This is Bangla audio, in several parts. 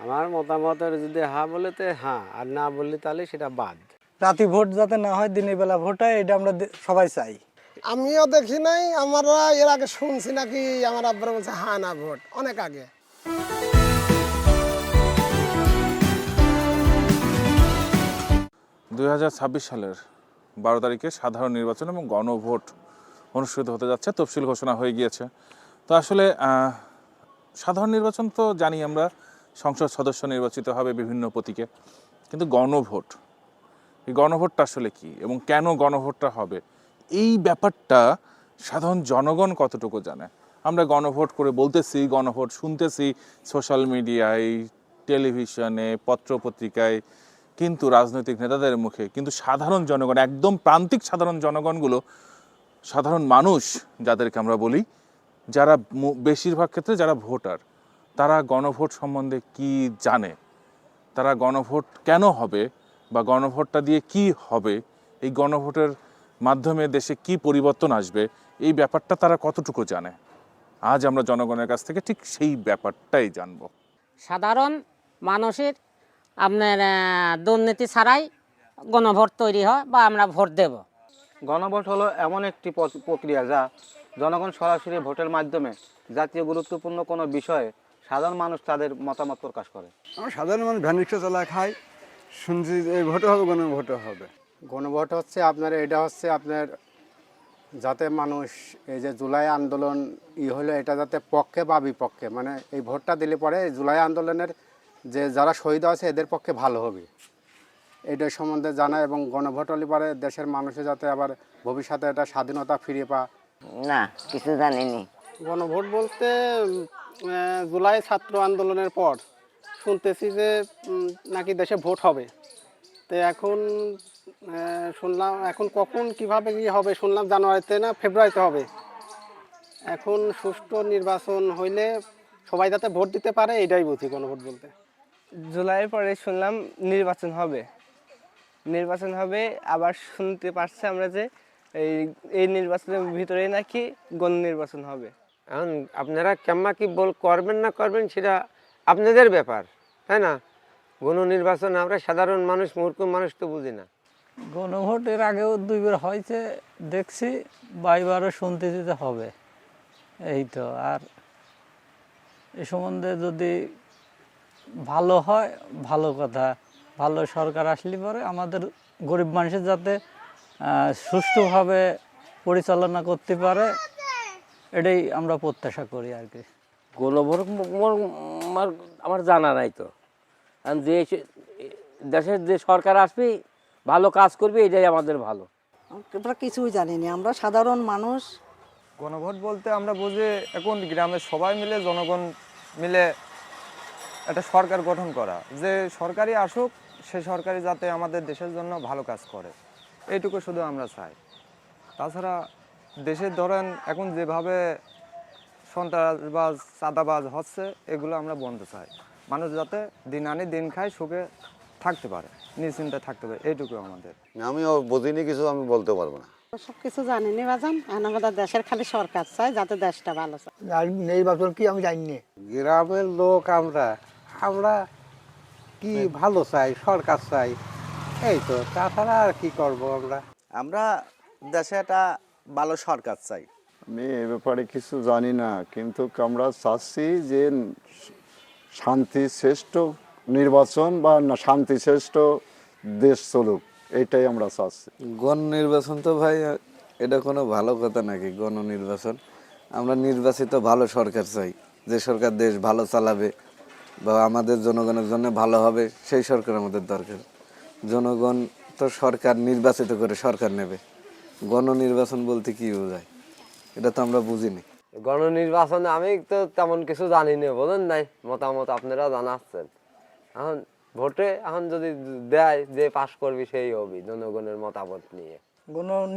আমার মতামতের যদি হ্যাঁ বলে তো হ্যাঁ, আর না বললে তাহলে সেটা বাদ। রাতে ভোট যাতে না হয়, দিনের বেলা ভোট হয়, এটা আমরা সবাই চাই। আমিও দেখি নাই, আমরা এর আগে শুনছি নাকি আমার আব্বারা বলছে হ্যাঁ না ভোট অনেক আগে। 2026 সালের 12 তারিখে সাধারণ নির্বাচন এবং গণভোট অনুষ্ঠিত হতে যাচ্ছে। তফসিল ঘোষণা হয়ে গিয়েছে। তো আসলে সাধারণ নির্বাচন তো জানি আমরা, সংসদ সদস্য নির্বাচিত হবে বিভিন্ন প্রতীকে, কিন্তু গণভোট, এই গণভোটটা আসলে কি এবং কেন গণভোটটা হবে, এই ব্যাপারটা সাধারণ জনগণ কতটুকু জানে? আমরা গণভোট করে বলতেছি, গণভোট শুনতেছি সোশ্যাল মিডিয়ায়, টেলিভিশনে, পত্রপত্রিকায়, কিন্তু রাজনৈতিক নেতাদের মুখে, কিন্তু সাধারণ জনগণ, একদম প্রান্তিক সাধারণ জনগণগুলো, সাধারণ মানুষ যাদেরকে আমরা বলি, যারা বেশিরভাগ ক্ষেত্রে যারা ভোটার, তারা গণভোট সম্বন্ধে কি জানে, তারা গণভোট কেন হবে বা গণভোটটা দিয়ে কি হবে, এই গণভোটের মাধ্যমে দেশে কি পরিবর্তন আসবে, এই ব্যাপারটা তারা কতটুকু জানে? আজ আমরা জনগণের কাছ থেকে ঠিক সেই ব্যাপারটাই জানবো। সাধারণ মানুষের আপনার দুর্নীতি ছাড়াই গণভোট তৈরি হয় বা আমরা ভোট দেব। গণভোট হলো এমন একটি প্রক্রিয়া যা জনগণ সরাসরি ভোটের মাধ্যমে জাতীয় গুরুত্বপূর্ণ কোনো বিষয়ে সাধারণ মানুষ তাদের মতামত প্রকাশ করে। আমরা সাধারণ মানুষ ভ্যান রিক্সা চালা খাই, শুনছি এই ভোটে হবে, গণভোটে হবে। গণভোট হচ্ছে আপনার, এটা হচ্ছে আপনার যাতে মানুষ এই যে জুলাই আন্দোলন হলো, এটা যাতে পক্ষে বা বিপক্ষে, মানে এই ভোটটা দিলে পরে জুলাই আন্দোলনের যে যারা শহীদ আছে এদের পক্ষে ভালো হবে এটার সম্বন্ধে জানা, এবং গণভোট হলে পরে দেশের মানুষে যাতে আবার ভবিষ্যতে এটা স্বাধীনতা ফিরে পা। না, কিছু জানিনি। গণভোট বলতে জুলাই ছাত্র আন্দোলনের পর শুনতেছি যে নাকি দেশে ভোট হবে। তো এখন শুনলাম, এখন কখন কিভাবে কি হবে শুনলাম জানুয়ারিতে না ফেব্রুয়ারিতে হবে। এখন সুষ্ঠু নির্বাচন হইলে সবাই যাতে ভোট দিতে পারে, এটাই বুঝি গণভোট বলতে। জুলাইয়ের পরে শুনলাম নির্বাচন হবে, নির্বাচন হবে। আবার শুনতে পারছি আমরা যে এই নির্বাচনের ভিতরে নাকি গণ নির্বাচন হবে। এখন আপনারা কেমন কি করবেন না করবেন সেটা আপনাদের ব্যাপার, তাই না? গণনির্বাচন আমরা সাধারণ মানুষ, মূর্খ মানুষ তো বুঝি না। গণভোট এর আগেও দুইবার হয়েছে দেখছি, বাইবারও শুনতে দিতে হবে, এই তো। আর এ সম্বন্ধে যদি ভালো হয় ভালো কথা, ভালো সরকার আসলে পরে আমাদের গরিব মানুষের যাতে সুষ্ঠুভাবে পরিচালনা করতে পারে, এটাই আমরা প্রত্যাশা করি আর কি। গণভোট আমার জানা নাই তো। যে দেশের যে সরকার আসবে ভালো কাজ করবে, এটাই আমাদের ভালো। আমরা কিছুই জানিনি, আমরা সাধারণ মানুষ। গণভোট বলতে আমরা বুঝি এখন গ্রামের সবাই মিলে, জনগণ মিলে একটা সরকার গঠন করা, যে সরকারই আসুক, সে সরকারই যাতে আমাদের দেশের জন্য ভালো কাজ করে, এইটুকু শুধু আমরা চাই। তাছাড়া দেশের ধরেন এখন যেভাবে সন্ত্রাসবাজ, চাঁদাবাজ হচ্ছে, এগুলো আমরা বন্ধ চাই। মানুষ যাতে দিন আনি দিন খায়, সুখে থাকতে পারে, নিশ্চিন্তে থাকতে পারে, এইটুকু আমাদের। আমিও বুঝিনি কিছু, আমি বলতে পারবো না। সব কিছু জানিনি বাজান, আমাদের দেশের খালি সরকার চাই, যাতে দেশটা ভালো চাই। নির্বাচন কি আমি জানি না। গ্রামের লোক আমরা আমরা কি ভালো চাই, সরকার চাই, এই তো। তাছাড়া আর কি করব আমরা? আমরা দেশে একটা ভালো সরকার চাই। আমি এ ব্যাপারে কিছু জানি না, কিন্তু আমরা চাচ্ছি যে শান্তি শ্রেষ্ঠ নির্বাচন বা শান্তি শ্রেষ্ঠ দেশ চলুক, এইটাই আমরা চাচ্ছি। গণ নির্বাচন তো ভাই এটা কোনো ভালো কথা নাকি? গণ নির্বাচন, আমরা নির্বাচিত ভালো সরকার চাই, যে সরকার দেশ ভালো চালাবে বা আমাদের জনগণের জন্য ভালো হবে, সেই সরকার আমাদের দরকার। জনগণ তো সরকার নির্বাচিত করে সরকার নেবে, গণ নির্বাচন বলতে কি বোঝায় এটা তো আমরা বুঝিনি। গণনির্বাচনে আমি তো তেমন কিছু জানি না, বলেন নাই, মতামত আপনারা জানাচ্ছেন। এখন ভোটে এখন যদি দেয়, যে পাশ করবি সেই হবি, জনগণের মতামত নিয়ে।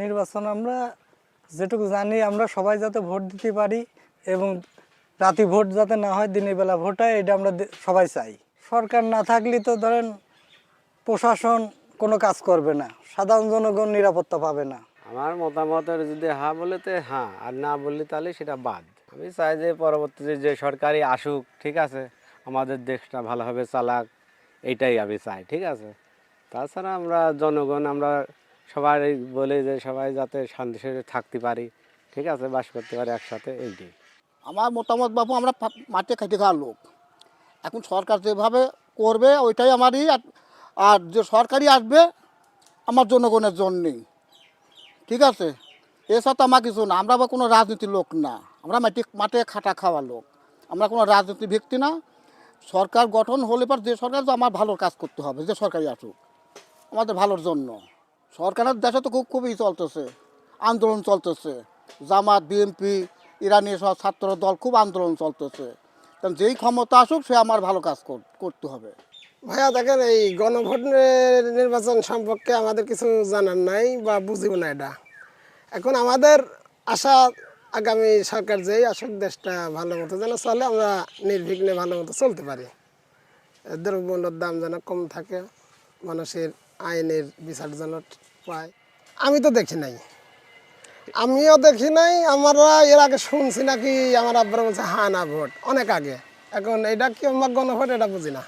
নির্বাচন আমরা যেটুকু জানি, আমরা সবাই যাতে ভোট দিতে পারি, এবং রাতে ভোট যাতে না হয়, দিনের বেলা ভোট হয়, এটা আমরা সবাই চাই। সরকার না থাকলে তো ধরেন প্রশাসন কোনো কাজ করবে না, সাধারণ জনগণ নিরাপত্তা পাবে না। আমার মতামতের যদি হ্যাঁ বলে তো হ্যাঁ, আর না বললে তাহলে সেটা বাদ। আমি চাই যে পরবর্তীতে যে সরকারি আসুক, ঠিক আছে, আমাদের দেশটা ভালোভাবে চালাক, এইটাই আমি চাই। ঠিক আছে, তাছাড়া আমরা জনগণ আমরা সবাই বলে যে সবাই যাতে শান্তিতে থাকতে পারি, ঠিক আছে, বাস করতে পারি একসাথে, এইটাই আমার মতামত। বাবু, আমরা মাঠে খেটে খাওয়ার লোক, এখন সরকার যেভাবে করবে ওইটাই আমারই। আর যে সরকারি আসবে আমার জনগণের জন্যেই, ঠিক আছে, এছাড়া তো আমার কিছু না। আমরা বা কোনো রাজনীতির লোক না, আমরা মাঠে খাটা খাওয়ার লোক, আমরা কোনো রাজনীতি ব্যক্তি না। সরকার গঠন হলে পর যে সরকার, আমার ভালোর কাজ করতে হবে, যে সরকারি আসুক আমাদের ভালোর জন্য। সরকারের দেশে তো খুবই চলতেছে, আন্দোলন চলতেছে, জামাত, বিএনপি, ইরানি সব ছাত্র দল খুব আন্দোলন চলতেছে। কারণ যেই ক্ষমতা আসুক সে আমার ভালো কাজ করতে হবে। ভাইয়া দেখেন, এই গণভোট নির্বাচন সম্পর্কে আমাদের কিছু জানার নাই বা বুঝিও না এটা। এখন আমাদের আশা আগামী সরকার যেই আসুক দেশটা ভালো মতো যেন চলে, আমরা নির্বিঘ্নে ভালো মতো চলতে পারি, দ্রব্যমূল্যের দাম যেন কম থাকে, মানুষের আইনের বিচার যেন পায়। আমি তো দেখি নাই, আমিও দেখি নাই। আমরা এর আগে শুনছি নাকি আমার আব্বারা বলছে হ্যাঁ না ভোট, অনেক আগে। এখন এটা কি আমার গণভোট এটা বুঝি না।